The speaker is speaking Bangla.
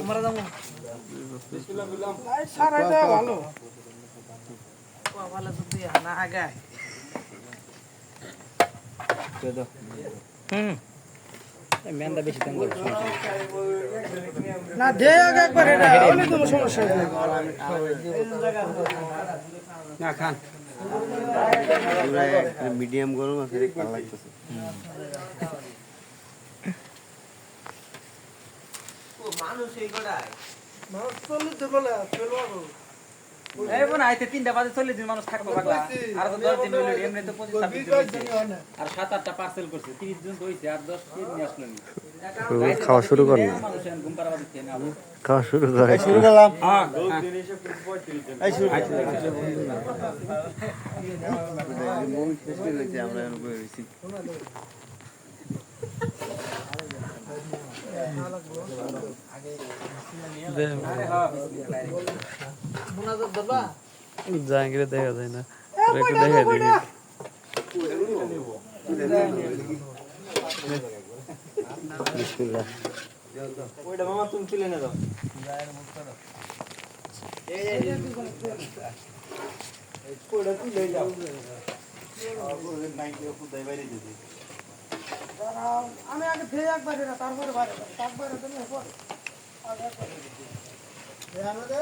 আমরা যাবো সারাটা ভালো ভালো যদি না আগায় মেন্দা বেশি দাম না দে আগে একবার এটা অনেক কোনো সমস্যা না খান মিডিয়াম গরম আছে ভালো লাগতেছে মানুষ এই গড়ায় মানুষ চলে তো বলে ফেলবো এই বোন আইতে 3টা বাজে 40 দিন মানুষ থাকবো পাগলা আর তো 10 দিন হইলো এমনি তো 25 26 দিন হইছে আর 7-8টা পার্সেল করছে 30 দিন তো হইছে আর 10 দিন নিয়ে আসলো নি খাওয়া শুরু করুন মানুষ এখন ঘুম পাড়া বাজছে না খাওয়া শুরু করে শুরু করলাম হ্যাঁ এই শুরু আমরা এখন বই রয়েছি মোনাজাত দবা জাহাঙ্গীরে দেখা যায় না একটু দেখা দেখি বিসমিল্লাহ ওইটা মামা তুমি তুলে নে দাও ওইটা তুলে যাও আমি আগে খেয়ে একবার তারপরে বাইরে তারপরে পরে আমাদের